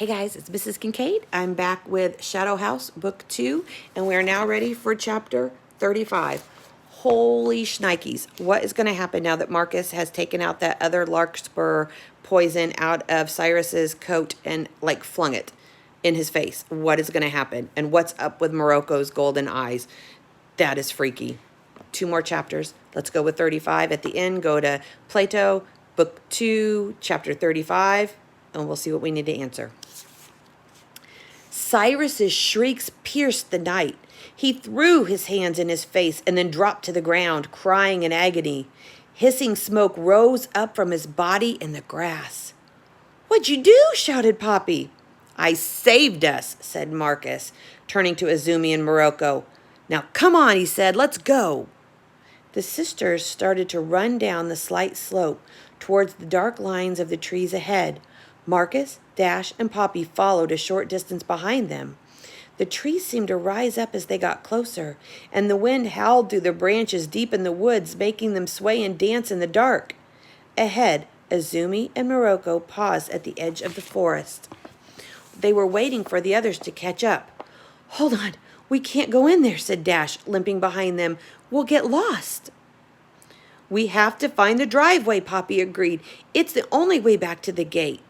Hey guys, it's Mrs. Kincaid. I'm back with Shadow House Book 2, and we are now ready for Chapter 35. Holy shnikes, what is going to happen now that Marcus has taken out that other larkspur poison out of Cyrus's coat and, flung it in his face? What is going to happen? And what's up with Morocco's golden eyes? That is freaky. 2 more chapters. Let's go with 35 at the end. Go to Plato, Book 2, Chapter 35, and we'll see what we need to answer. Cyrus's shrieks pierced the night. He threw his hands in his face and then dropped to the ground, crying in agony. Hissing smoke rose up from his body in the grass. "What'd you do?" shouted Poppy. "I saved us," said Marcus, turning to Azumi and Morocco. "Now come on," he said, "let's go." The sisters started to run down the slight slope towards the dark lines of the trees ahead. Marcus, Dash, and Poppy followed a short distance behind them. The trees seemed to rise up as they got closer, and the wind howled through the branches deep in the woods, making them sway and dance in the dark. Ahead, Azumi and Morocco paused at the edge of the forest. They were waiting for the others to catch up. "Hold on, we can't go in there," said Dash, limping behind them. "We'll get lost." "We have to find the driveway," Poppy agreed. "It's the only way back to the gate."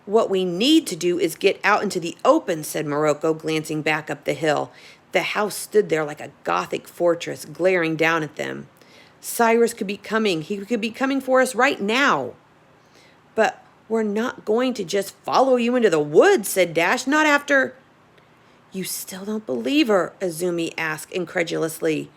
"What we need to do is get out into the open," said Morocco, glancing back up the hill. The house stood there like a Gothic fortress, glaring down at them. "Cyrus could be coming. He could be coming for us right now." "But we're not going to just follow you into the woods," said Dash. "Not after—" "You still don't believe her?" Azumi asked incredulously.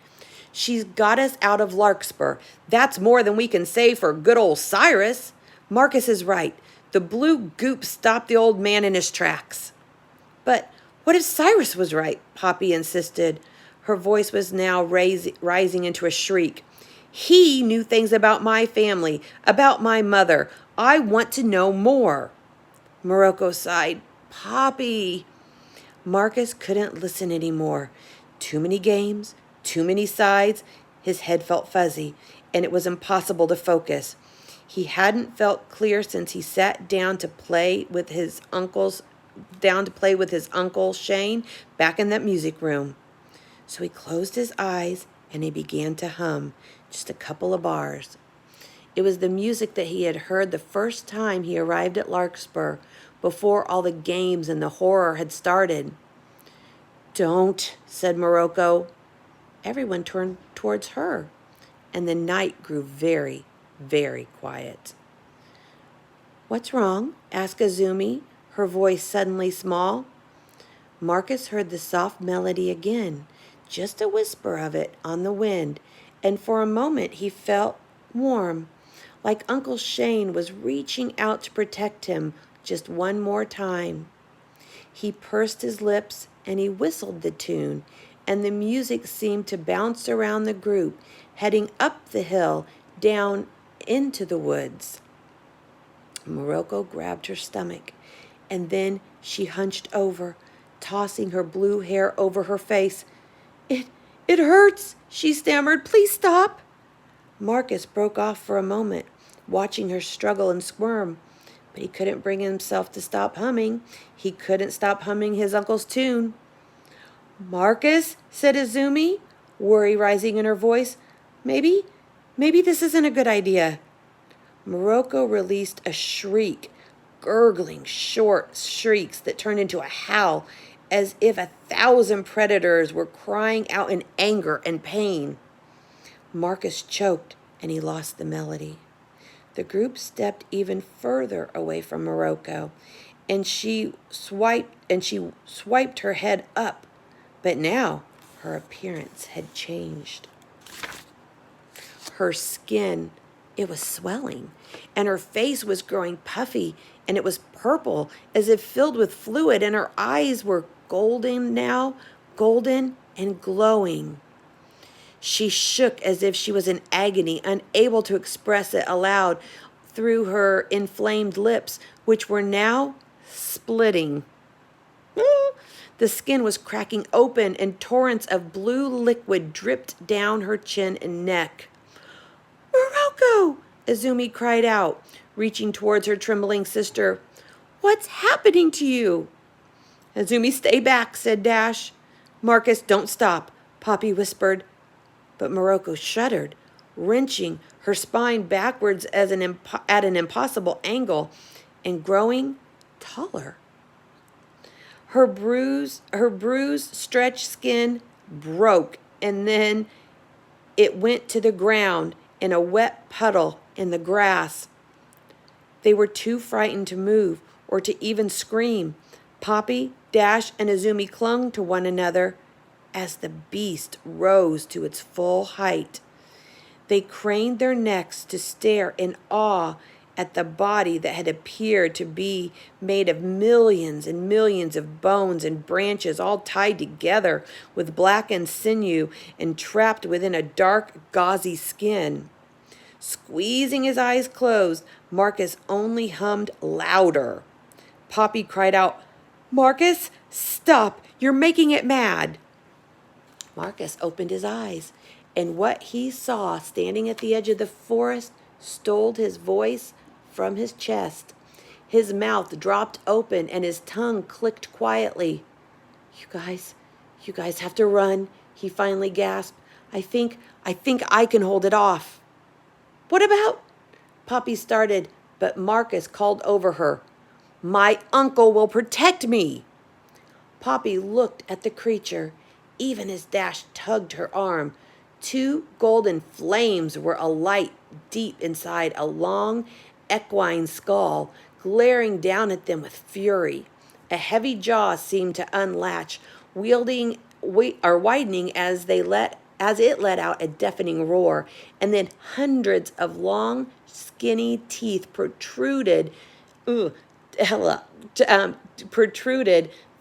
"She's got us out of Larkspur. That's more than we can say for good old Cyrus. Marcus is right. The blue goop stopped the old man in his tracks." "But what if Cyrus was right?" Poppy insisted. Her voice was now rising into a shriek. "He knew things about my family, about my mother. I want to know more." Morocco sighed. "Poppy." Marcus couldn't listen anymore. Too many games, too many sides. His head felt fuzzy, and it was impossible to focus. He hadn't felt clear since he sat down to play with his uncle Shane back in that music room. So he closed his eyes and he began to hum just a couple of bars. It was the music that he had heard the first time he arrived at Larkspur, before all the games and the horror had started. "Don't," said Morocco. Everyone turned towards her, and the night grew very, very quiet. "What's wrong?" asked Azumi, her voice suddenly small. Marcus heard the soft melody again, just a whisper of it on the wind, and for a moment he felt warm, like Uncle Shane was reaching out to protect him just one more time. He pursed his lips and he whistled the tune, and the music seemed to bounce around the group, heading up the hill, down into the woods. Morocco grabbed her stomach, and then she hunched over, tossing her blue hair over her face. It hurts," she stammered. "Please stop." Marcus broke off for a moment, watching her struggle and squirm, but he couldn't bring himself to stop humming. He couldn't stop humming his uncle's tune. "Marcus," said Azumi, worry rising in her voice, maybe this isn't a good idea." Morocco released a shriek, gurgling short shrieks that turned into a howl, as if 1,000 predators were crying out in anger and pain. Marcus choked, and he lost the melody. The group stepped even further away from Morocco, and she swiped her head up, but now her appearance had changed. Her skin, it was swelling, and her face was growing puffy, and it was purple, as if filled with fluid, and her eyes were golden now, golden and glowing. She shook as if she was in agony, unable to express it aloud through her inflamed lips, which were now splitting. The skin was cracking open, and torrents of blue liquid dripped down her chin and neck. "Morocco!" Azumi cried out, reaching towards her trembling sister. What's happening to you? Azumi, stay back, said Dash. Marcus, don't stop, Poppy whispered. But Morocco shuddered, wrenching her spine backwards at an impossible angle and growing taller. Her bruised, stretched skin broke, and then it went to the ground in a wet puddle in the grass. They were too frightened to move or to even scream. Poppy, Dash, and Azumi clung to one another as the beast rose to its full height. They craned their necks to stare in awe at the body that had appeared to be made of millions and millions of bones and branches, all tied together with blackened sinew and trapped within a dark, gauzy skin. Squeezing his eyes closed, Marcus only hummed louder. Poppy cried out, Marcus, stop! You're making it mad! Marcus opened his eyes, and what he saw standing at the edge of the forest stole his voice from his chest. His mouth dropped open and his tongue clicked quietly. You guys have to run, he finally gasped. I think I can hold it off. What about? Poppy started, but Marcus called over her. My uncle will protect me. Poppy looked at the creature, even as Dash tugged her arm. Two golden flames were alight deep inside a long, equine skull, glaring down at them with fury. A heavy jaw seemed to unlatch, widening as it let out a deafening roar, and then hundreds of long, skinny teeth protruded,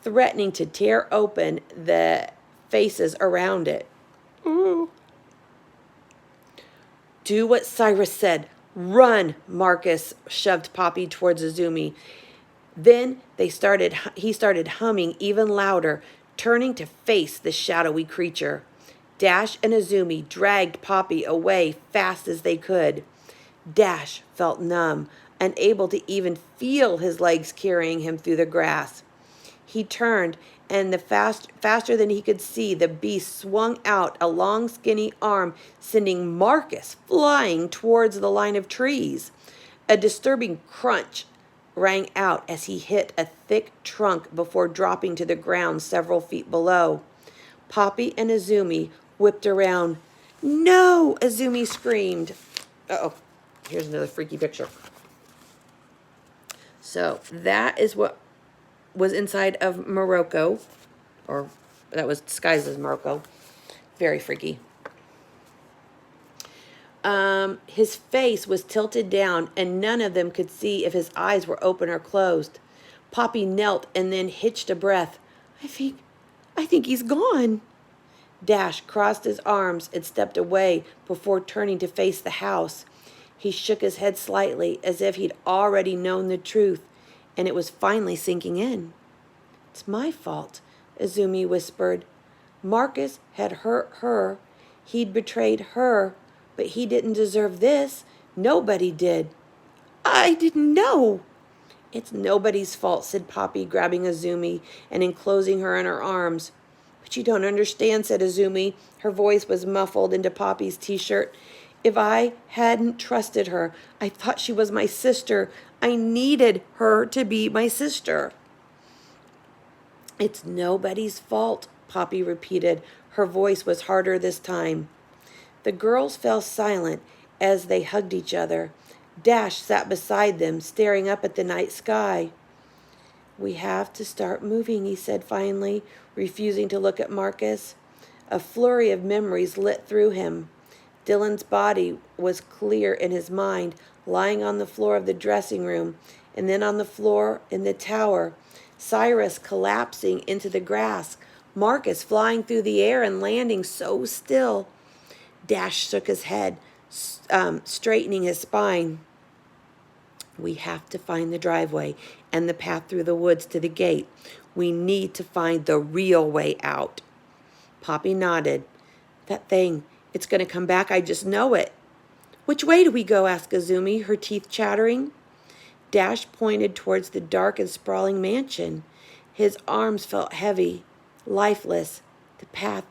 threatening to tear open the faces around it. Ooh. Do what Cyrus said. Run, Marcus shoved Poppy towards Azumi. Then he started humming even louder, turning to face the shadowy creature. Dash and Azumi dragged Poppy away fast as they could. Dash felt numb, unable to even feel his legs carrying him through the grass. He turned, and faster than he could see, the beast swung out a long, skinny arm, sending Marcus flying towards the line of trees. A disturbing crunch rang out as he hit a thick trunk before dropping to the ground several feet below. Poppy and Azumi whipped around. No! Azumi screamed. Uh-oh. Here's another freaky picture. So that is what was inside of Morocco, or that was disguised as Morocco. Very freaky. His face was tilted down, and none of them could see if his eyes were open or closed. Poppy knelt and then hitched a breath. I think he's gone. Dash crossed his arms and stepped away before turning to face the house. He shook his head slightly as if he'd already known the truth, and it was finally sinking in. It's my fault, Azumi whispered. Marcus had hurt her. He'd betrayed her, but he didn't deserve this. Nobody did. I didn't know. It's nobody's fault, said Poppy, grabbing Azumi and enclosing her in her arms. But you don't understand, said Azumi. Her voice was muffled into Poppy's t-shirt. If I hadn't trusted her, I thought she was my sister. I needed her to be my sister. It's nobody's fault, Poppy repeated. Her voice was harder this time. The girls fell silent as they hugged each other. Dash sat beside them, staring up at the night sky. We have to start moving, he said finally, refusing to look at Marcus. A flurry of memories lit through him. Dylan's body was clear in his mind, lying on the floor of the dressing room, and then on the floor in the tower. Cyrus collapsing into the grass. Marcus flying through the air and landing so still. Dash shook his head, straightening his spine. We have to find the driveway and the path through the woods to the gate. We need to find the real way out. Poppy nodded. That thing, it's going to come back. I just know it. Which way do we go? Asked Azumi, her teeth chattering. Dash pointed towards the dark and sprawling mansion. His arms felt heavy, lifeless. The path,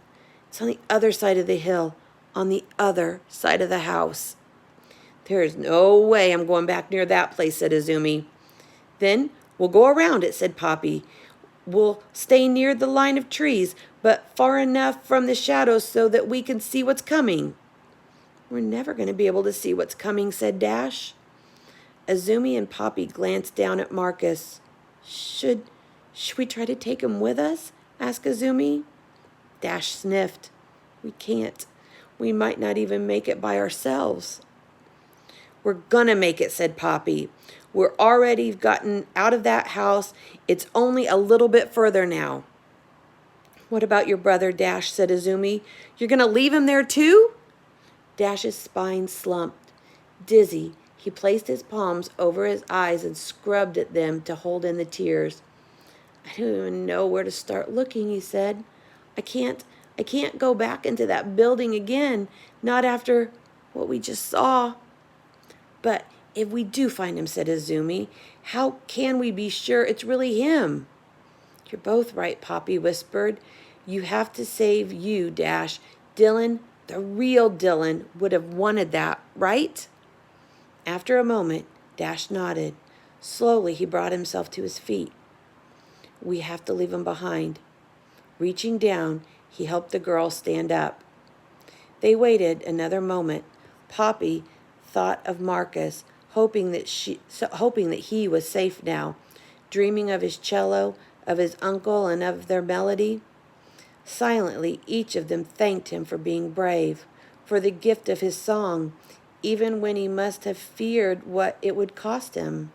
it's on the other side of the hill, on the other side of the house. There is no way I'm going back near that place, said Izumi. Then we'll go around it, said Poppy. We'll stay near the line of trees, but far enough from the shadows so that we can see what's coming. We're never going to be able to see what's coming, said Dash. Izumi and Poppy glanced down at Marcus. Should we try to take him with us? Asked Izumi. Dash sniffed. We can't. We might not even make it by ourselves. We're gonna make it, said Poppy. We're already gotten out of that house. It's only a little bit further now. What about your brother, Dash, said Izumi. You're gonna leave him there too? Dash's spine slumped. Dizzy, he placed his palms over his eyes and scrubbed at them to hold in the tears. I don't even know where to start looking, he said. I can't go back into that building again, not after what we just saw. But if we do find him, said Izumi, how can we be sure it's really him? You're both right, Poppy whispered. You have to save you, Dash. Dylan, the real Dylan, would have wanted that, right? After a moment, Dash nodded. Slowly, he brought himself to his feet. We have to leave him behind. Reaching down, he helped the girl stand up. They waited another moment. Poppy thought of Marcus, hoping that he was safe now, dreaming of his cello, of his uncle, and of their melody. Silently, each of them thanked him for being brave, for the gift of his song, even when he must have feared what it would cost him.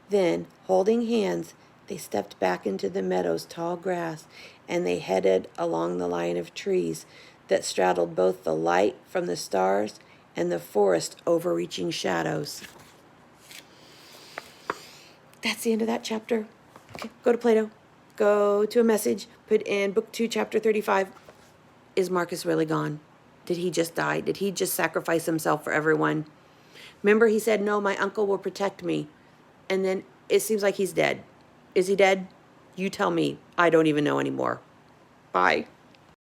Then, holding hands, they stepped back into the meadow's tall grass, and they headed along the line of trees that straddled both the light from the stars and the forest overreaching shadows. That's the end of that chapter. Okay, go to Plato. Go to a message. Put in Book 2, Chapter 35. Is Marcus really gone? Did he just die? Did he just sacrifice himself for everyone? Remember he said, no, my uncle will protect me. And then it seems like he's dead. Is he dead? You tell me. I don't even know anymore. Bye.